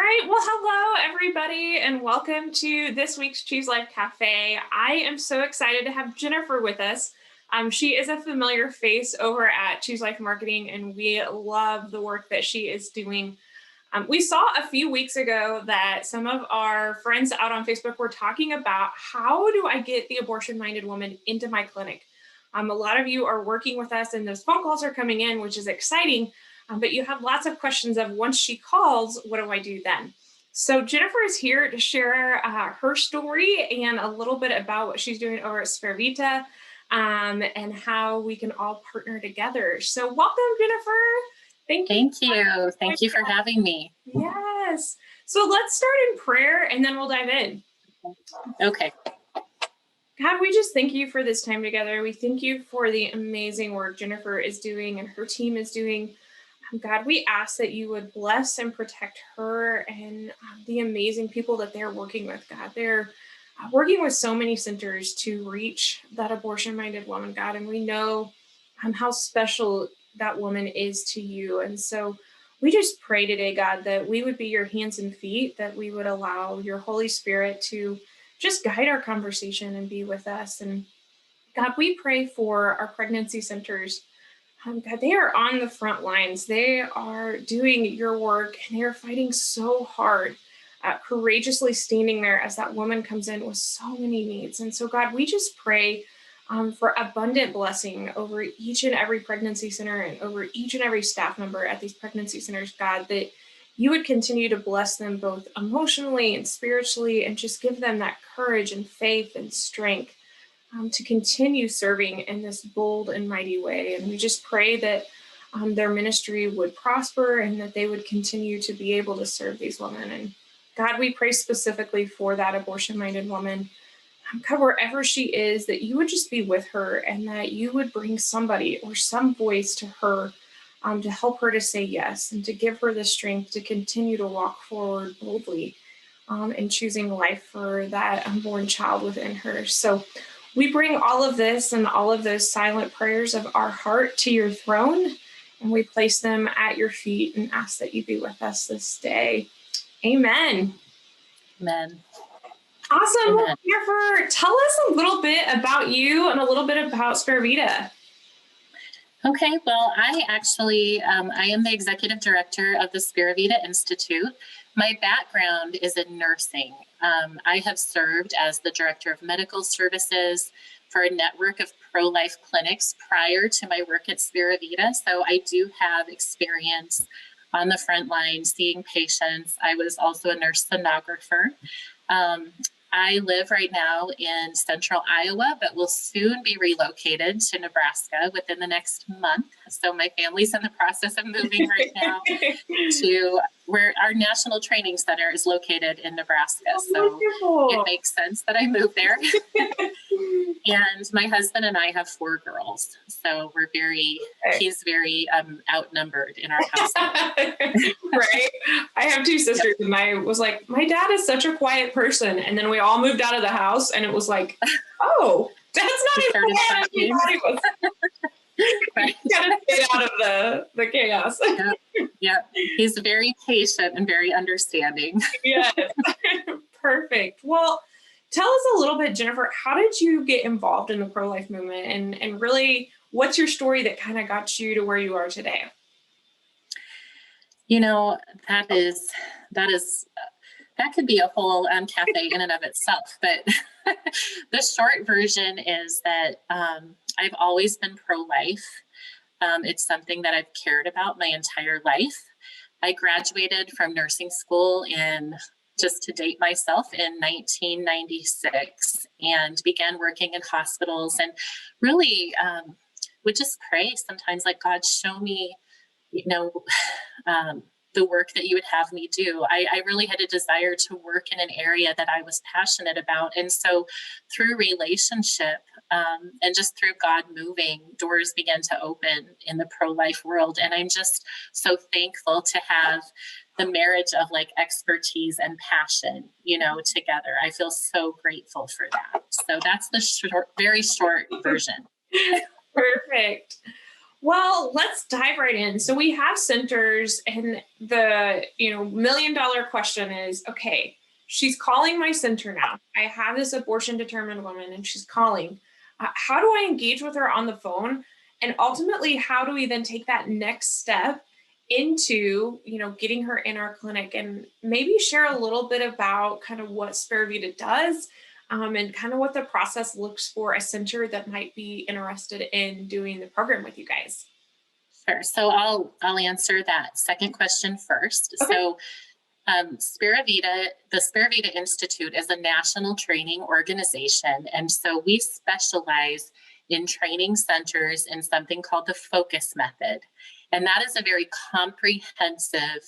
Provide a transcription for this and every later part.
right. Well, hello, everybody, and welcome to this week's Choose Life Cafe. I am so excited to have Jennifer with us. She is a familiar face over at Choose Life Marketing, and we love the work that she is doing. We saw a few weeks ago that some of our friends out on Facebook were talking about how do I get the abortion minded woman into my clinic? A lot of you are working with us, and those phone calls are coming in, which is exciting. But you have lots of questions of once she calls, what do I do then? So Jennifer is here to share her story and a little bit about what she's doing over at Spare Vita and how we can all partner together. So welcome, Jennifer. Thank you. Thank you. Thank you for having me. Yes. So let's start in prayer and then we'll dive in. Okay. God, we just thank you for this time together. We thank you for the amazing work Jennifer is doing and her team is doing. God, we ask that you would bless and protect her and the amazing people that they're working with, God. They're working with so many centers to reach that abortion-minded woman, God, and we know how special that woman is to you. And so we just pray today, God, that we would be your hands and feet, that we would allow your Holy Spirit to just guide our conversation and be with us. And God, we pray for our pregnancy centers. God, they are on the front lines. They are doing your work and they are fighting so hard, courageously standing there as that woman comes in with so many needs. And so, God, we just pray for abundant blessing over each and every pregnancy center and over each and every staff member at these pregnancy centers, God, that you would continue to bless them both emotionally and spiritually and just give them that courage and faith and strength to continue serving in this bold and mighty way. And we just pray that their ministry would prosper and that they would continue to be able to serve these women. And God, we pray specifically for that abortion-minded woman. God, wherever she is, that you would just be with her and that you would bring somebody or some voice to her to help her to say yes and to give her the strength to continue to walk forward boldly in choosing life for that unborn child within her. So we bring all of this and all of those silent prayers of our heart to your throne, and we place them at your feet and ask that you be with us this day. Amen. Amen. Awesome. Well, Jennifer, tell us a little bit about you and a little bit about Spare Vita. Okay, well, I am the executive director of the Spare Vita Institute. My background is in nursing. I have served as the director of medical services for a network of pro-life clinics prior to my work at Spare Vita. So I do have experience on the front line seeing patients. I was also a nurse sonographer. I live right now in central Iowa, but will soon be relocated to Nebraska within the next month. So my family's in the process of moving right now to where our national training center is located in Nebraska. So it makes sense that I moved there. And my husband and I have 4 girls. So he's very outnumbered in our household. Right. I have 2 sisters and I was like, my dad is such a quiet person. And then we all moved out of the house and it was like, oh, that's not even what he thought he was. Right. Gotta stay out of the chaos. Yeah. He's very patient and very understanding. Yes. Perfect. Well, tell us a little bit, Jennifer, how did you get involved in the pro-life movement and really what's your story that kind of got you to where you are today? You know, that could be a whole cafe in and of itself. But the short version is that I've always been pro-life. It's something that I've cared about my entire life. I graduated from nursing school just to date myself, in 1996 and began working in hospitals and really would just pray sometimes, like, God, show me, the work that you would have me do. I really had a desire to work in an area that I was passionate about. And so through relationship and just through God moving, doors began to open in the pro-life world. And I'm just so thankful to have the marriage of like expertise and passion, together. I feel so grateful for that. So that's the very short version. Perfect. Well, let's dive right in. So we have centers, and the $1 million question is, okay, she's calling my center now. I have this abortion determined woman, and she's calling. How do I engage with her on the phone? And ultimately, how do we then take that next step into getting her in our clinic, and maybe share a little bit about kind of what Sparavita does, and kind of what the process looks for a center that might be interested in doing the program with you guys. Sure. So I'll answer that second question first. Okay. So Sparavita, the Sparavita Institute is a national training organization. And so we specialize in training centers in something called the FOCUS method. And that is a very comprehensive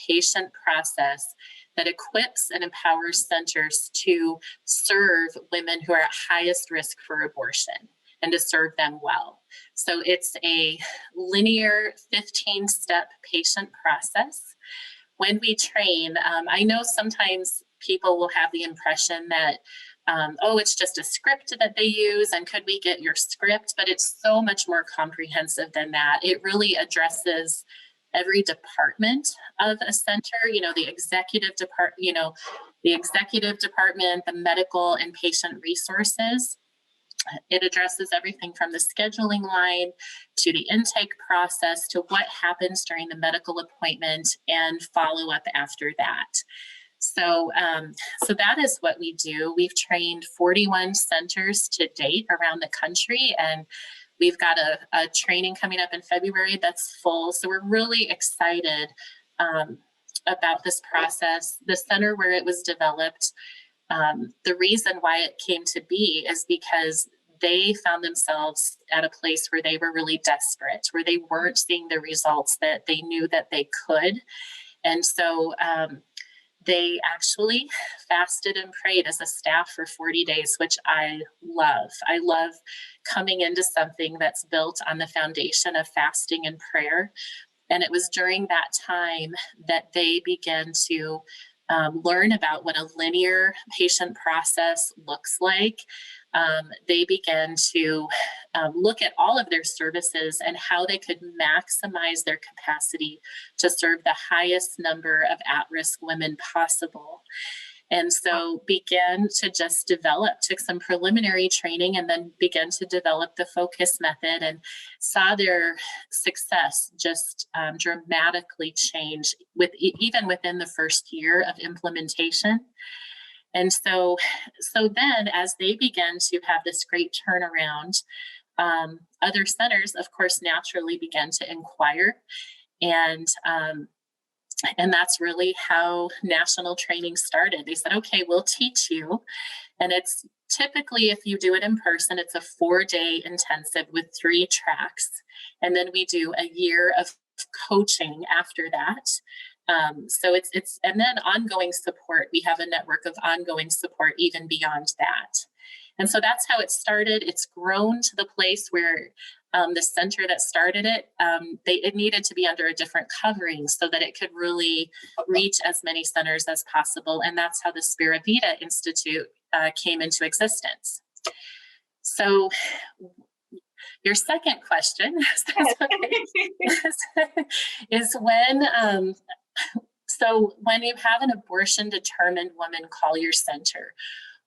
patient process that equips and empowers centers to serve women who are at highest risk for abortion and to serve them well. So it's a linear 15-step patient process. When we train, I know sometimes people will have the impression that, oh, it's just a script that they use, and could we get your script? But it's so much more comprehensive than that. It really addresses every department of a center, the executive department, the medical and patient resources. It addresses everything from the scheduling line to the intake process to what happens during the medical appointment and follow up after that. So that is what we do. We've trained 41 centers to date around the country, and we've got a training coming up in February that's full. So we're really excited about this process. The center where it was developed, the reason why it came to be is because they found themselves at a place where they were really desperate, where they weren't seeing the results that they knew that they could. And so they actually fasted and prayed as a staff for 40 days, which I love. I love coming into something that's built on the foundation of fasting and prayer. And it was during that time that they began to learn about what a linear patient process looks like. They began to look at all of their services and how they could maximize their capacity to serve the highest number of at-risk women possible. And so began to just took some preliminary training and then began to develop the FOCUS method, and saw their success just dramatically change even within the first year of implementation. And so then as they began to have this great turnaround, other centers, of course, naturally began to inquire. And that's really how national training started. They said, okay, we'll teach you. And it's typically, if you do it in person, it's a 4-day intensive with 3 tracks. And then we do a year of coaching after that. So it's and then ongoing support. We have a network of ongoing support even beyond that. And so that's how it started. It's grown to the place where the center that started it, it needed to be under a different covering so that it could really reach as many centers as possible. And that's how the Sparavita Institute came into existence. So your second question is when, so when you have an abortion determined woman call your center,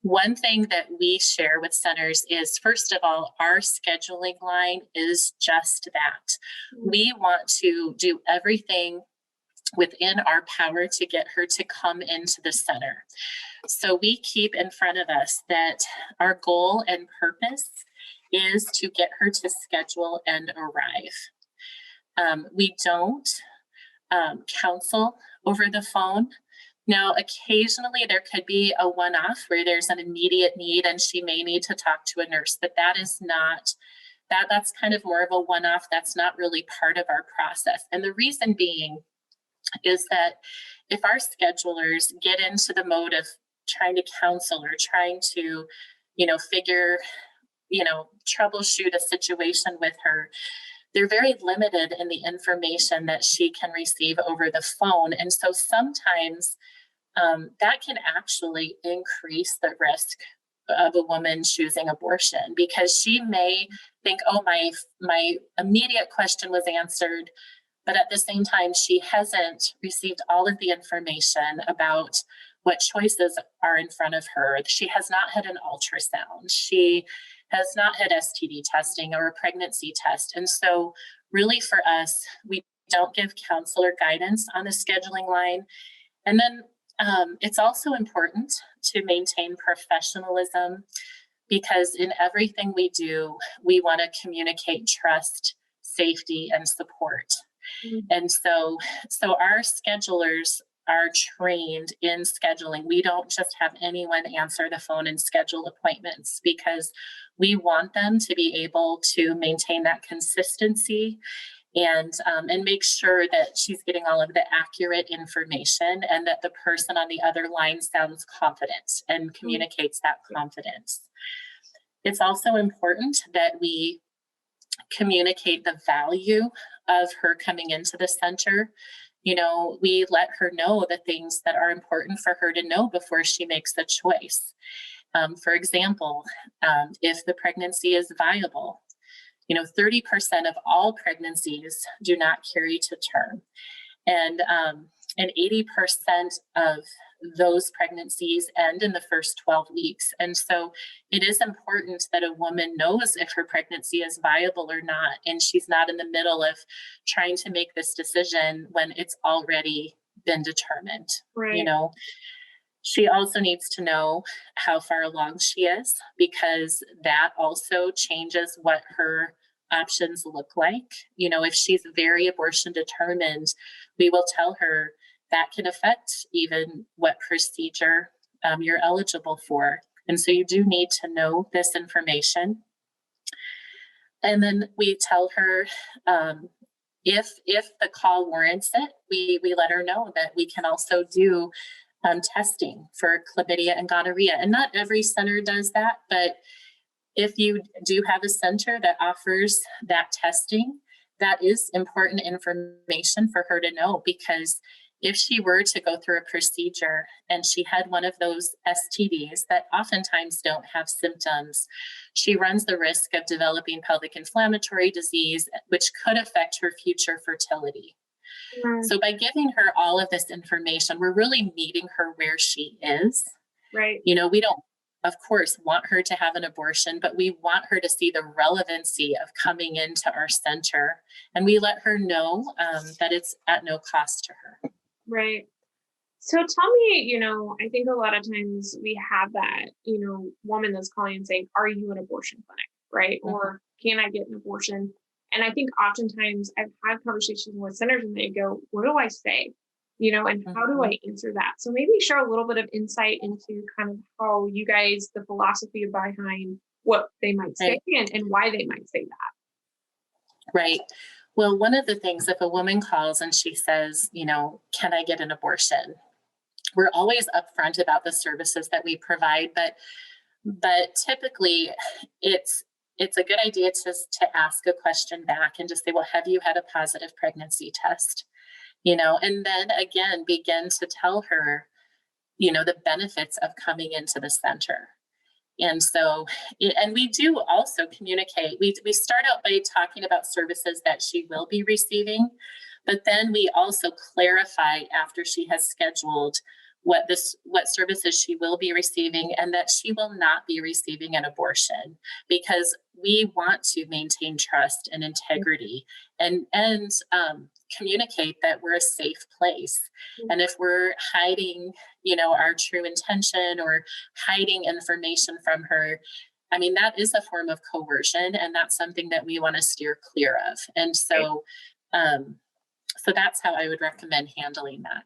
one thing that we share with centers is, first of all, our scheduling line is just that. We want to do everything within our power to get her to come into the center. So we keep in front of us that our goal and purpose is to get her to schedule and arrive. We don't counsel over the phone. Now, occasionally there could be a one-off where there's an immediate need and she may need to talk to a nurse, but that is not, that's kind of more of a one-off. That's not really part of our process. And the reason being is that if our schedulers get into the mode of trying to counsel or trying to, troubleshoot a situation with her, they're very limited in the information that she can receive over the phone. And so sometimes that can actually increase the risk of a woman choosing abortion, because she may think, oh, my immediate question was answered, but at the same time, she hasn't received all of the information about what choices are in front of her. She has not had an ultrasound. She has not had STD testing or a pregnancy test. And so really for us, we don't give counselor guidance on the scheduling line. And then it's also important to maintain professionalism, because in everything we do, we want to communicate trust, safety, and support. Mhm. And so our schedulers are trained in scheduling. We don't just have anyone answer the phone and schedule appointments, because we want them to be able to maintain that consistency and make sure that she's getting all of the accurate information, and that the person on the other line sounds confident and communicates that confidence. It's also important that we communicate the value of her coming into the center. You know, we let her know the things that are important for her to know before she makes the choice. For example, if the pregnancy is viable, 30% of all pregnancies do not carry to term. And 80% of those pregnancies end in the first 12 weeks. And so it is important that a woman knows if her pregnancy is viable or not, and she's not in the middle of trying to make this decision when it's already been determined. Right. She also needs to know how far along she is, because that also changes what her options look like. If she's very abortion determined, we will tell her that can affect even what procedure you're eligible for. And so you do need to know this information. And then we tell her if the call warrants it, we let her know that we can also do testing for chlamydia and gonorrhea. And not every center does that, but if you do have a center that offers that testing, that is important information for her to know, because if she were to go through a procedure and she had one of those STDs that oftentimes don't have symptoms, she runs the risk of developing pelvic inflammatory disease, which could affect her future fertility. So by giving her all of this information, we're really meeting her where she is. Right. We don't, of course, want her to have an abortion, but we want her to see the relevancy of coming into our center. And we let her know that it's at no cost to her. Right. So tell me, I think a lot of times we have that, woman that's calling and saying, are you an abortion clinic? Right. Mhm. Or can I get an abortion? And I think oftentimes I've had conversations with centers and they go, what do I say? And how do I answer that? So maybe share a little bit of insight into kind of how you guys, the philosophy behind what they might say and why they might say that. Right. Well, one of the things, if a woman calls and she says, can I get an abortion? We're always upfront about the services that we provide, but typically it's a good idea to ask a question back and just say, well, have you had a positive pregnancy test? And then again, begin to tell her, the benefits of coming into the center. And so, and we do also communicate. We start out by talking about services that she will be receiving, but then we also clarify after she has scheduled what services she will be receiving, and that she will not be receiving an abortion, because we want to maintain trust and integrity and communicate that we're a safe place. And if we're hiding, our true intention or hiding information from her, I mean, that is a form of coercion, and that's something that we want to steer clear of. And so, so that's how I would recommend handling that.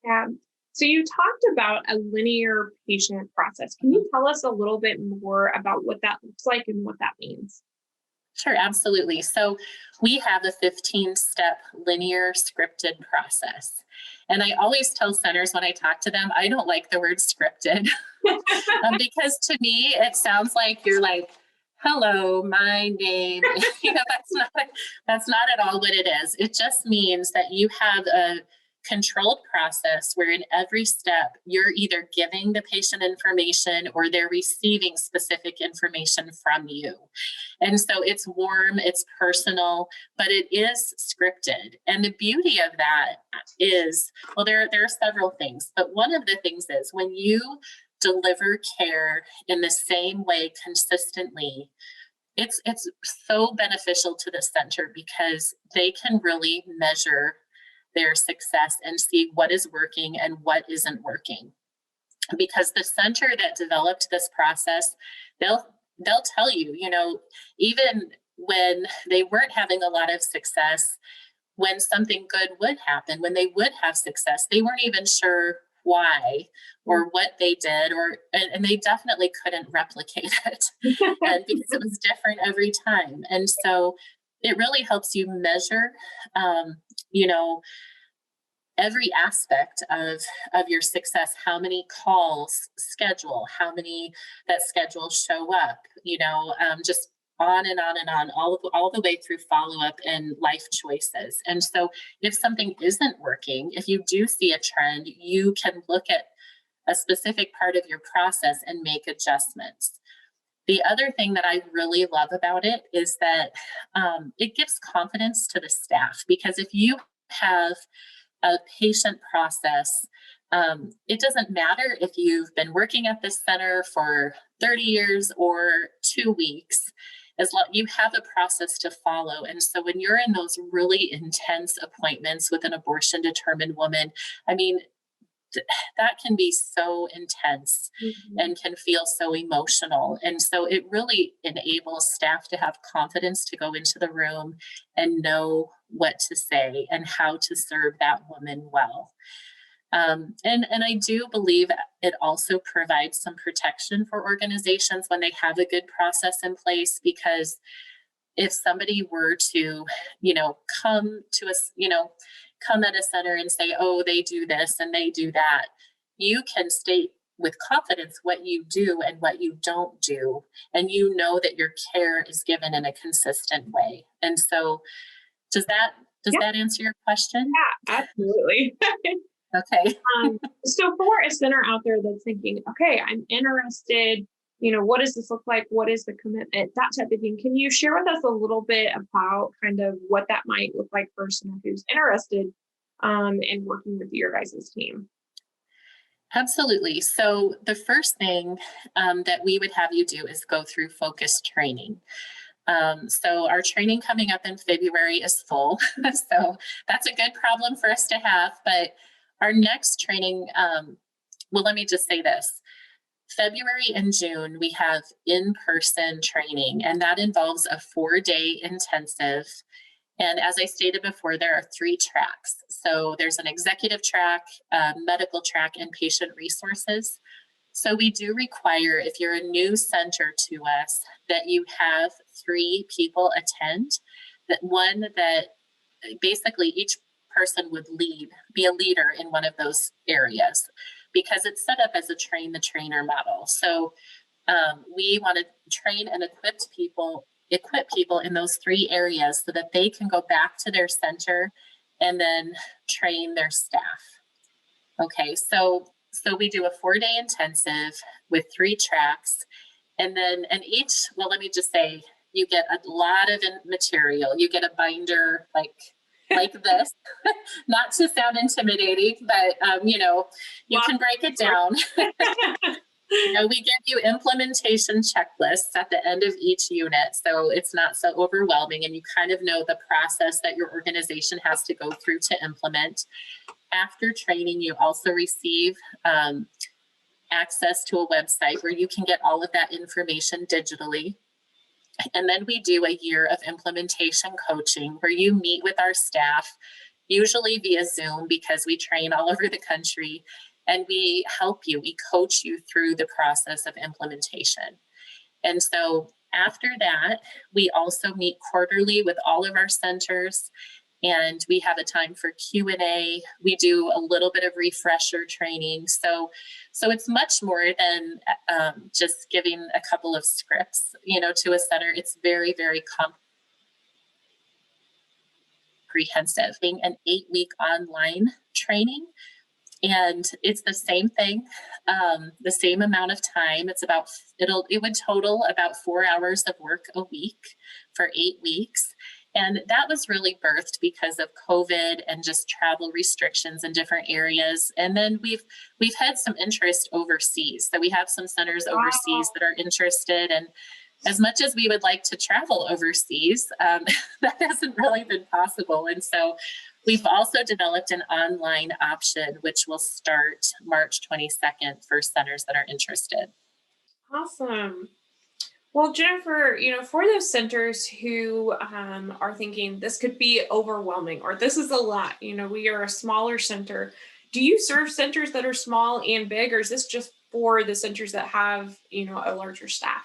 Yeah. So you talked about a linear patient process. Can you tell us a little bit more about what that looks like and what that means? Sure, absolutely. So we have a 15-step linear scripted process. And I always tell centers when I talk to them, I don't like the word scripted because to me, it sounds like you're like, hello, my name. That's not at all what it is. It just means that you have controlled process where in every step you're either giving the patient information or they're receiving specific information from you. And so it's warm, it's personal, but it is scripted. And the beauty of that is, well, there are several things, but one of the things is when you deliver care in the same way consistently, it's so beneficial to the center because they can really measure their success and see what is working and what isn't working. Because the center that developed this process, they'll tell you, even when they weren't having a lot of success, when something good would happen, when they would have success, they weren't even sure why or what they did, and they definitely couldn't replicate it and because it was different every time. And so it really helps you measure, every aspect of your success, how many calls schedule, how many that schedule show up, just on and on and on, all the way through follow-up and life choices. And so if something isn't working, if you do see a trend, you can look at a specific part of your process and make adjustments. The other thing that I really love about it is that it gives confidence to the staff, because if you have a patient process, it doesn't matter if you've been working at this center for 30 years or 2 weeks, as long you have a process to follow. And so when you're in those really intense appointments with an abortion determined woman, I mean, that can be so intense and can feel so emotional. And so it really enables staff to have confidence to go into the room and know what to say and how to serve that woman well. And I do believe it also provides some protection for organizations when they have a good process in place, because if somebody were to, come to us, come at a center and say, oh, they do this and they do that, you can state with confidence what you do and what you don't do. And you know that your care is given in a consistent way. And so does that answer your question? Yeah, absolutely. Okay. So for a center out there that's thinking, okay, I'm interested, what does this look like? What is the commitment? That type of thing. Can you share with us a little bit about kind of what that might look like for someone who's interested in working with your guys' team? Absolutely. So the first thing that we would have you do is go through focused training. So our training coming up in February is full. So that's a good problem for us to have. But our next training, well, let me just say this. February and June, we have in-person training, and that involves a 4-day intensive. And as I stated before, there are 3 tracks. So there's an executive track, medical track, and patient resources. So we do require, if you're a new center to us, that you have 3 people attend, that basically each person would be a leader in one of those areas, because it's set up as a train the trainer model. So we want to train and equip people in those 3 areas so that they can go back to their center and then train their staff. Okay, so we do a 4-day intensive with 3 tracks, and each, well, let me just say, you get a lot of material. You get a binder like this, not to sound intimidating, but you can break it down. We give you implementation checklists at the end of each unit, so it's not so overwhelming, and you kind of know the process that your organization has to go through to implement. After training, you also receive access to a website where you can get all of that information digitally. And then we do a year of implementation coaching where you meet with our staff, usually via Zoom, because we train all over the country, and we help you, we coach you through the process of implementation. And so after that, we also meet quarterly with all of our centers, and we have a time for Q&A. We do a little bit of refresher training. So it's much more than just giving a couple of scripts, to a center. It's very, very comprehensive, being an 8-week online training. And it's the same thing, the same amount of time. It would total about 4 hours of work a week for 8 weeks. And that was really birthed because of COVID and just travel restrictions in different areas. And then we've had some interest overseas. So we have some centers overseas that are interested. And as much as we would like to travel overseas, that hasn't really been possible. And so we've also developed an online option, which will start March 22nd for centers that are interested. Awesome. Well, Jennifer, for those centers who are thinking this could be overwhelming or this is a lot, we are a smaller center. Do you serve centers that are small and big, or is this just for the centers that have, a larger staff?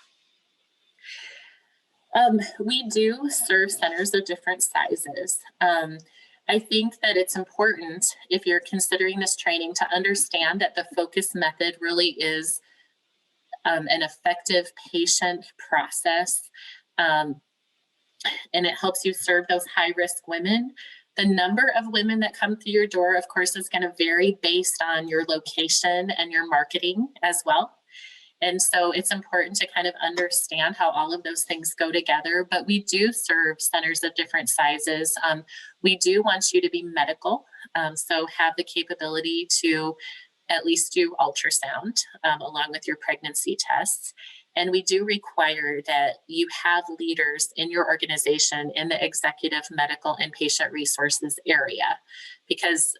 We do serve centers of different sizes. I think that it's important, if you're considering this training, to understand that the focus method really is an effective patient process, and it helps you serve those high-risk women. The number of women that come through your door, of course, is going to vary based on your location and your marketing as well. And so it's important to kind of understand how all of those things go together. But we do serve centers of different sizes. We do want you to be medical, so have the capability to at least do ultrasound along with your pregnancy tests. And we do require that you have leaders in your organization in the executive, medical, and patient resources area. Because,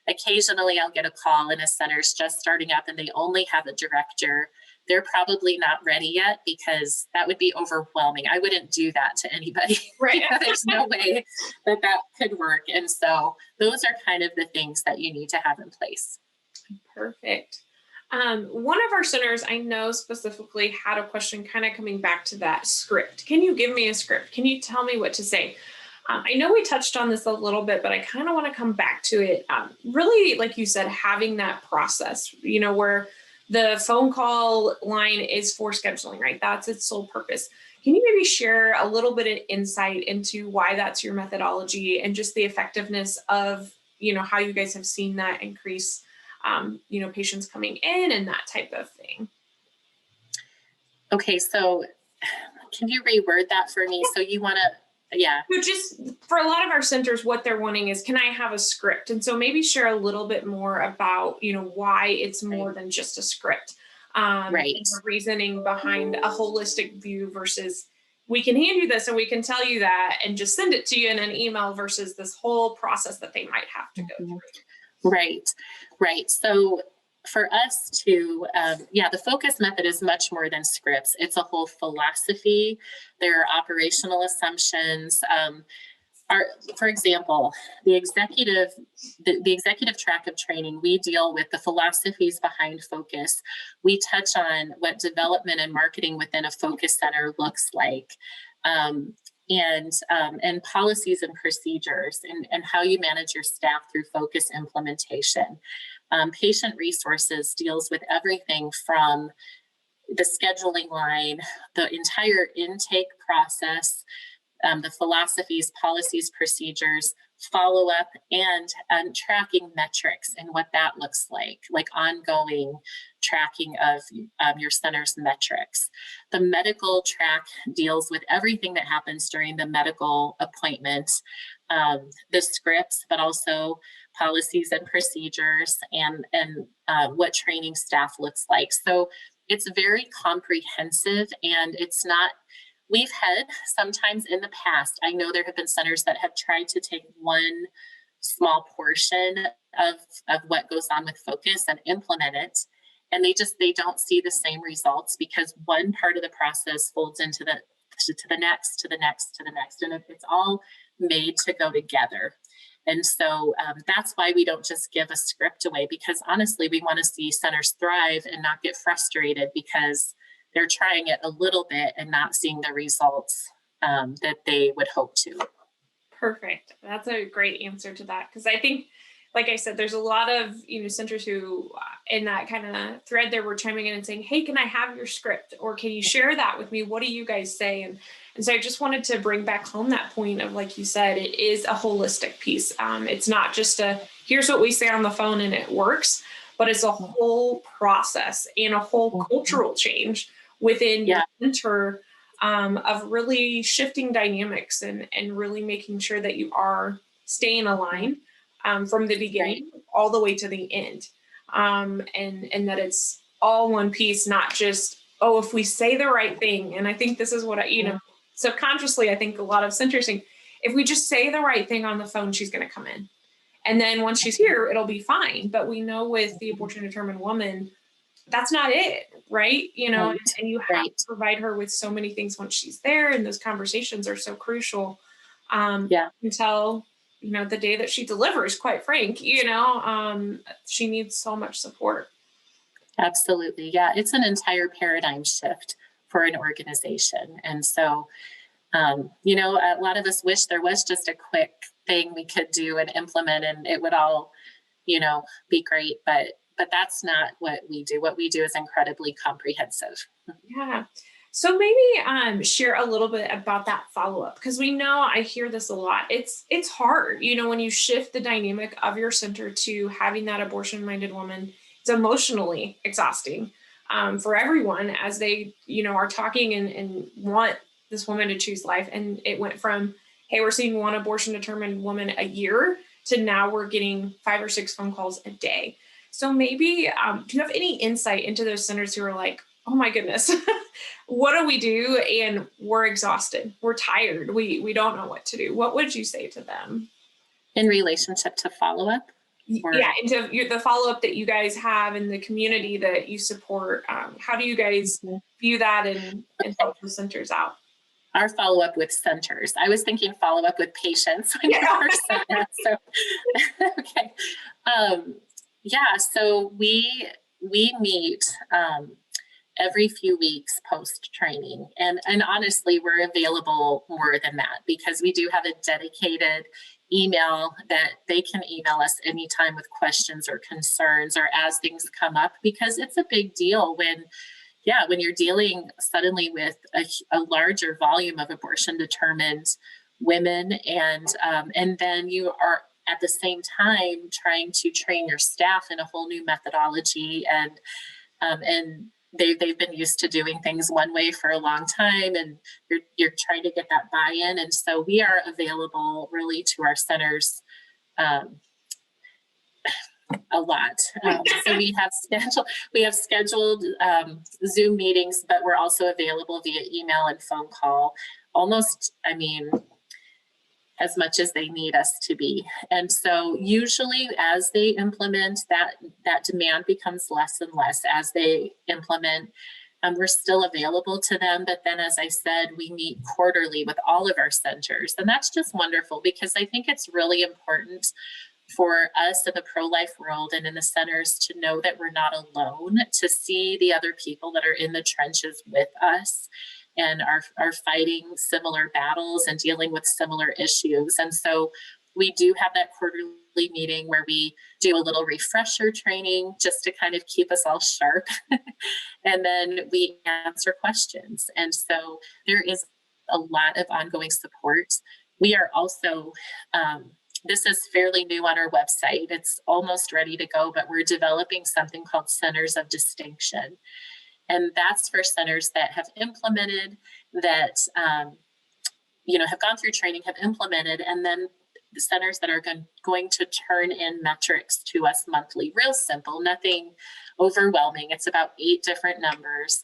occasionally I'll get a call and a center's just starting up and they only have a director. They're probably not ready yet, because that would be overwhelming. I wouldn't do that to anybody. Right. There's no way that could work. And so those are kind of the things that you need to have in place. Perfect. One of our centers I know specifically had a question kind of coming back to that script. Can you give me a script? Can you tell me what to say? I know we touched on this a little bit, but I kind of want to come back to it. Really, like you said, having that process, where the phone call line is for scheduling, right? That's its sole purpose. Can you maybe share a little bit of insight into why that's your methodology and just the effectiveness of, how you guys have seen that increase, patients coming in and that type of thing? Okay, so can you reword that for me? So you want to, yeah. So just for a lot of our centers, what they're wanting is, can I have a script? And so maybe share a little bit more about, why it's more than just a script. Right. And the reasoning behind a holistic view versus we can hand you this and we can tell you that and just send it to you in an email versus this whole process that they might have to go through. Right. So for us to, the focus method is much more than scripts. It's a whole philosophy. There are operational assumptions. For example, the executive track of training, we deal with the philosophies behind focus. We touch on what development and marketing within a focus center looks like. And policies and procedures and how you manage your staff through focus implementation. Patient resources deals with everything from the scheduling line, the entire intake process, the philosophies, policies, procedures, follow up, and tracking metrics and what that looks like ongoing tracking of your center's metrics. The medical track deals with everything that happens during the medical appointment, the scripts, but also policies and procedures and what training staff looks like. So it's very comprehensive, and it's not, we've had sometimes in the past, I know there have been centers that have tried to take one small portion of what goes on with focus and implement it. And they don't see the same results because one part of the process folds into the next, to the next. And it's all made to go together. And so that's why we don't just give a script away, because honestly, we want to see centers thrive and not get frustrated because they're trying it a little bit and not seeing the results that they would hope to. Perfect. That's a great answer to that. Because I think, like I said, there's a lot of, centers who in that kind of thread there were chiming in and saying, hey, can I have your script? Or can you share that with me? What do you guys say? And so I just wanted to bring back home that point of, like you said, it is a holistic piece. It's not just here's what we say on the phone and it works, but it's a whole process and a whole cultural change within your center, of really shifting dynamics and really making sure that you are staying aligned, from the beginning all the way to the end, and that it's all one piece, not just, oh, if we say the right thing. And I think this is what subconsciously, I think a lot of centers think, if we just say the right thing on the phone, she's going to come in, and then once she's here, it'll be fine. But we know with the abortion determined woman, that's not it, right? And you have to provide her with so many things once she's there, and those conversations are so crucial, until the day that she delivers. Quite frank, she needs so much support. Absolutely. Yeah, it's an entire paradigm shift for an organization. And so, a lot of us wish there was just a quick thing we could do and implement and it would all, be great. But that's not what we do. What we do is incredibly comprehensive. Yeah. So maybe share a little bit about that follow-up, because we know, I hear this a lot. It's hard, when you shift the dynamic of your center to having that abortion-minded woman. It's emotionally exhausting, for everyone, as they, are talking and want this woman to choose life. And it went from, hey, we're seeing one abortion-determined woman a year to now we're getting 5 or 6 phone calls a day. So maybe, do you have any insight into those centers who are like, oh my goodness, what do we do? And we're exhausted. We're tired. We don't know what to do. What would you say to them? In relationship to follow-up? Yeah, into the follow-up that you guys have in the community that you support. How do you guys view that and help the centers out? Our follow-up with centers. I was thinking follow-up with patients when you were saying that. So, okay. So we meet every few weeks post training, and honestly, we're available more than that, because we do have a dedicated email that they can email us anytime with questions or concerns or as things come up, because it's a big deal when you're dealing suddenly with a larger volume of abortion determined women, and then you are at the same time trying to train your staff in a whole new methodology, and they've been used to doing things one way for a long time, and you're trying to get that buy-in. And so we are available really to our centers a lot. So we have scheduled Zoom meetings, but we're also available via email and phone call, almost, as much as they need us to be. And so usually as they implement, that demand becomes less and less as they implement. We're still available to them. But then, as I said, we meet quarterly with all of our centers. And that's just wonderful, because I think it's really important for us in the pro-life world and in the centers to know that we're not alone, to see the other people that are in the trenches with us and are fighting similar battles and dealing with similar issues. And so we do have that quarterly meeting where we do a little refresher training just to kind of keep us all sharp. And then we answer questions. And so there is a lot of ongoing support. We are also, this is fairly new on our website. It's almost ready to go, but we're developing something called Centers of Distinction. And that's for centers that have implemented, that, have gone through training, have implemented, and then the centers that are going to turn in metrics to us monthly. Real simple, nothing overwhelming. It's about 8 different numbers.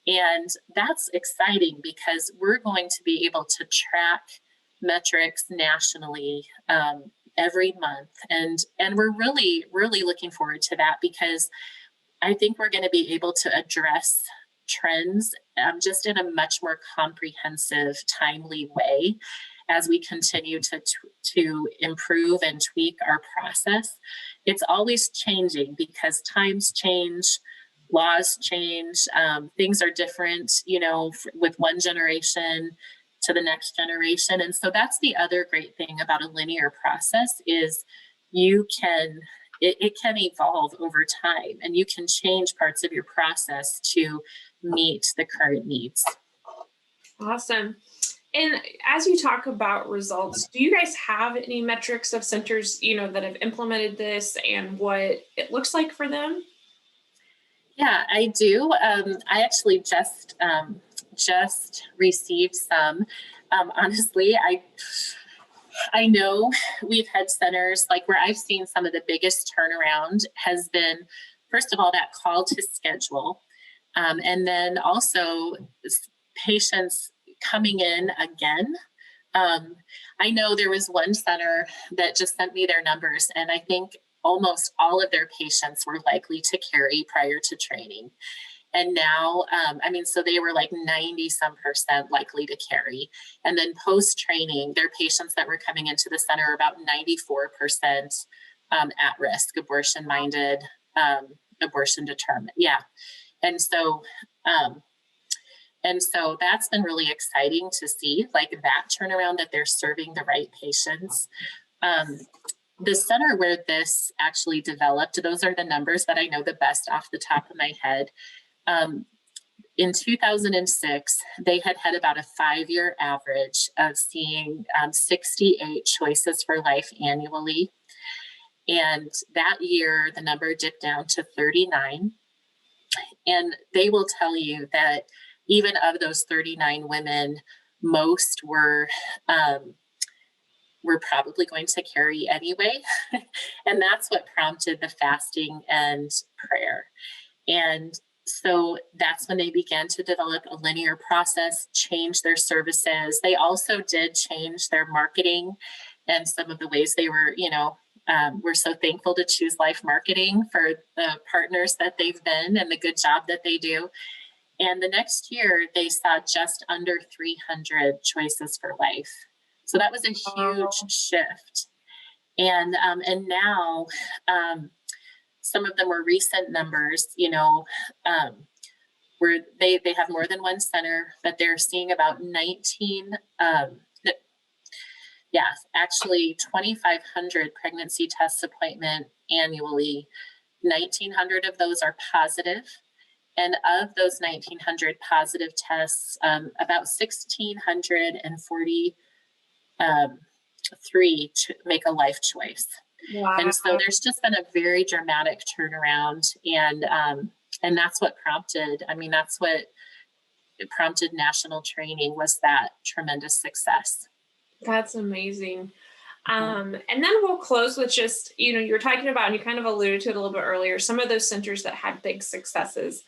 And that's exciting, because we're going to be able to track metrics nationally every month. And we're really, really looking forward to that, because I think we're going to be able to address trends just in a much more comprehensive, timely way as we continue to improve and tweak our process. It's always changing, because times change, laws change, things are different, with one generation to the next generation. And so that's the other great thing about a linear process is it can evolve over time, and you can change parts of your process to meet the current needs. Awesome. And as you talk about results, do you guys have any metrics of centers, that have implemented this and what it looks like for them? Yeah, I do. I actually just received some. Honestly, I know we've had centers like where I've seen some of the biggest turnaround has been, first of all, that call to schedule. And then also patients coming in again. I know there was one center that just sent me their numbers, and I think almost all of their patients were likely to carry prior to training. And now, so they were like 90% likely to carry. And then post training, their patients that were coming into the center are about 94% at risk, abortion minded, abortion determined. Yeah. And so, that's been really exciting to see, like that turnaround, that they're serving the right patients. The center where this actually developed, those are the numbers that I know the best off the top of my head. In 2006, they had about a 5-year average of seeing 68 choices for life annually. And that year, the number dipped down to 39. And they will tell you that even of those 39 women, most were probably going to carry anyway. And that's what prompted the fasting and prayer. And so that's when they began to develop a linear process, change their services. They also did change their marketing and some of the ways they were, we're so thankful to Choose Life Marketing for the partners that they've been and the good job that they do. And the next year, they saw just under 300 choices for life. So that was a huge shift. And now, some of them were recent numbers, where they have more than one center, but they're seeing about 2,500 pregnancy test appointment annually. 1,900 of those are positive. And of those 1,900 positive tests, about 1,643 make a life choice. Wow. And so there's just been a very dramatic turnaround, and that's what prompted. That's what prompted national training, was that tremendous success. That's amazing. And then we'll close with just, you were talking about, and you kind of alluded to it a little bit earlier, some of those centers that had big successes.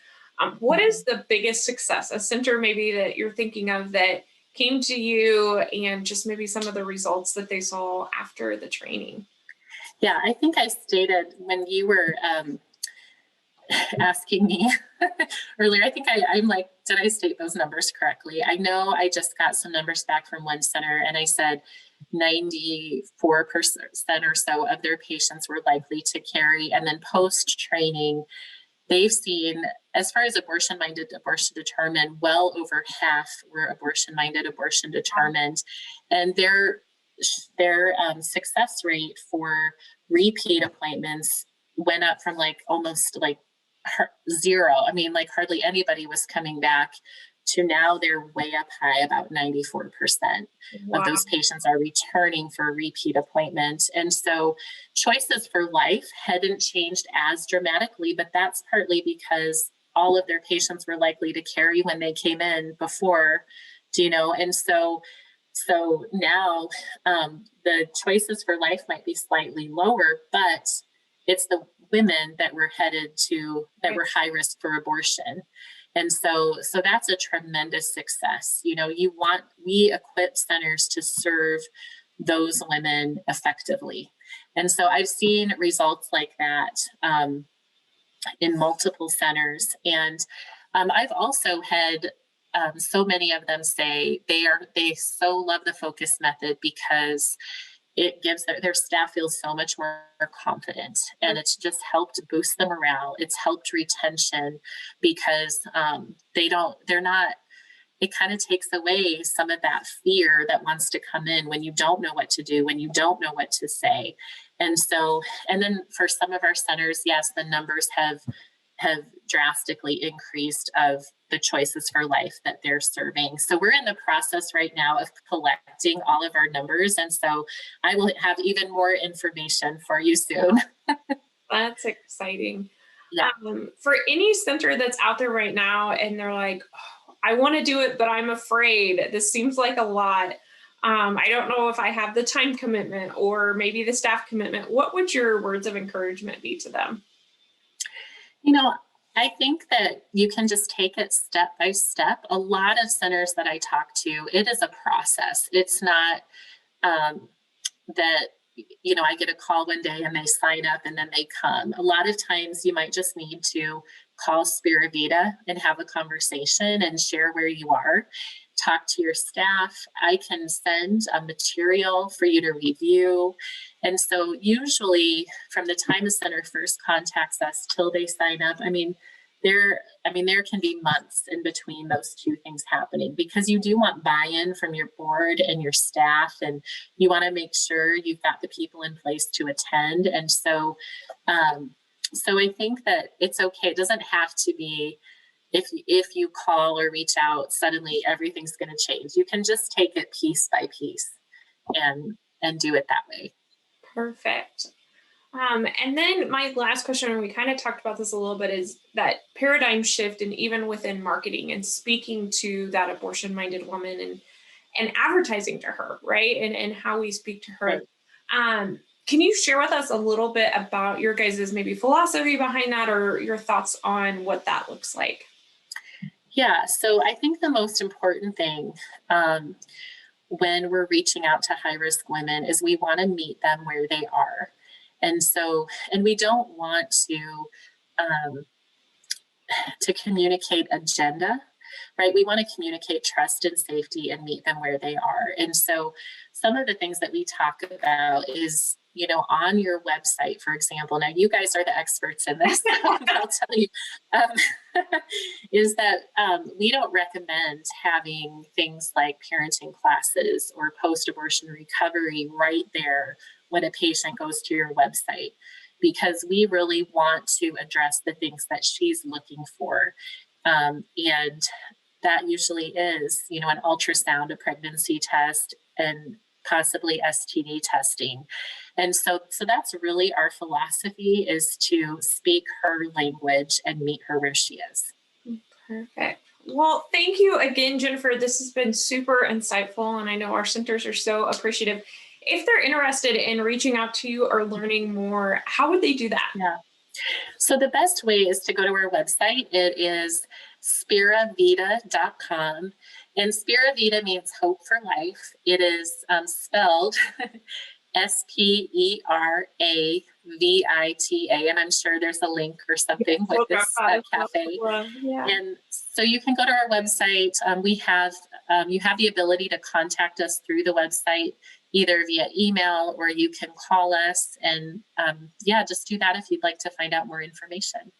What is the biggest success, a center maybe that you're thinking of that came to you, and just maybe some of the results that they saw after the training? Yeah, I think I stated when you were asking me earlier, I think I'm like, did I state those numbers correctly? I know I just got some numbers back from one center, and I said 94% or so of their patients were likely to carry. And then post training, they've seen, as far as abortion minded, abortion determined, well over half were abortion minded, abortion determined. And their success rate for repeat appointments went up from almost 0. Hardly anybody was coming back, to now they're way up high, about 94% of those patients are returning for a repeat appointment. And so choices for life hadn't changed as dramatically, but that's partly because all of their patients were likely to carry when they came in before, and so now the choices for life might be slightly lower, but it's the women that were were high risk for abortion. And so that's a tremendous success. We equip centers to serve those women effectively. And so I've seen results like that in multiple centers. And I've also had so many of them say they so love the focus method because it gives their staff feels so much more confident, and it's just helped boost the morale. It's helped retention because it kind of takes away some of that fear that wants to come in when you don't know what to do, when you don't know what to say. And so, and then for some of our centers, yes, the numbers have drastically increased of the choices for life that they're serving. So we're in the process right now of collecting all of our numbers. And so I will have even more information for you soon. That's exciting. Yeah. For any center that's out there right now and they're like, oh, I want to do it, but I'm afraid. This seems like a lot. I don't know if I have the time commitment or maybe the staff commitment. What would your words of encouragement be to them? You know, I think that you can just take it step by step. A lot of centers that I talk to, it is a process. It's not that, you know, I get a call one day and they sign up and then they come. A lot of times you might just need to call Spira Vita and have a conversation and share where you are. Talk to your staff. I can send a material for you to review. And so usually from the time a center first contacts us till they sign up, there can be months in between those two things happening, because you do want buy-in from your board and your staff, and you want to make sure you've got the people in place to attend. And so I think that it's okay. It doesn't have to be, if you call or reach out, suddenly everything's going to change. You can just take it piece by piece and do it that way. Perfect. And then my last question, and we kind of talked about this a little bit, is that paradigm shift, and even within marketing and speaking to that abortion-minded woman and advertising to her, right? And how we speak to her. Right. Can you share with us a little bit about your guys' maybe philosophy behind that, or your thoughts on what that looks like? Yeah, so I think the most important thing when we're reaching out to high-risk women is we want to meet them where they are. And we don't want to communicate agenda, right? We want to communicate trust and safety and meet them where they are. And so some of the things that we talk about is, you know, on your website, for example, now you guys are the experts in this, but I'll tell you, is that we don't recommend having things like parenting classes or post-abortion recovery right there when a patient goes to your website, because we really want to address the things that she's looking for. And that usually is, you know, an ultrasound, a pregnancy test, and possibly STD testing. And so that's really our philosophy, is to speak her language and meet her where she is. Perfect. Well, thank you again, Jennifer. This has been super insightful, and I know our centers are so appreciative. If they're interested in reaching out to you or learning more, how would they do that? Yeah. So the best way is to go to our website. It is spiravita.com. And Spira Vita means hope for life. It is spelled SPERAVITA. And I'm sure there's a link or something with this cafe. Yeah. And so you can go to our website. You have the ability to contact us through the website, either via email, or you can call us. And just do that if you'd like to find out more information.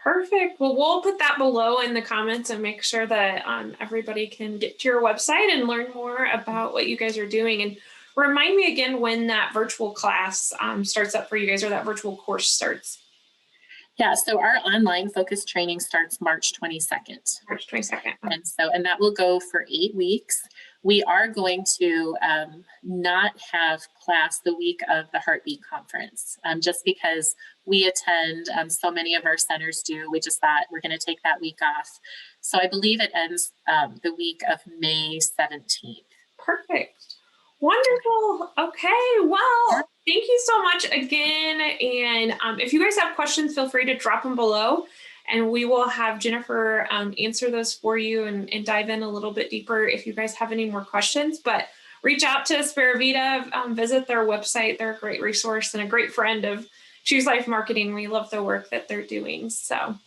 Perfect. Well, we'll put that below in the comments and make sure that everybody can get to your website and learn more about what you guys are doing. And remind me again when that virtual class starts up for you guys, or that virtual course starts. Yeah, so our online focus training starts March 22nd. March 22nd. And that will go for 8 weeks. We are going to not have class the week of the Heartbeat Conference, just because we attend, so many of our centers do. We just thought we're going to take that week off. So I believe it ends the week of May 17th. Perfect. Wonderful. Okay. Well, thank you so much again. And if you guys have questions, feel free to drop them below, and we will have Jennifer answer those for you and dive in a little bit deeper if you guys have any more questions. But reach out to Spira Vita, visit their website. They're a great resource and a great friend of Choose Life Marketing. We love the work that they're doing. So,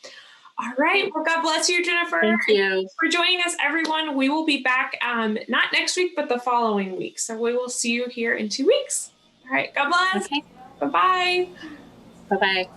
all right. Well, God bless you, Jennifer. Thank you. Thanks for joining us, everyone. We will be back not next week, but the following week. So we will see you here in 2 weeks. All right. God bless. Okay. Bye-bye. Bye-bye.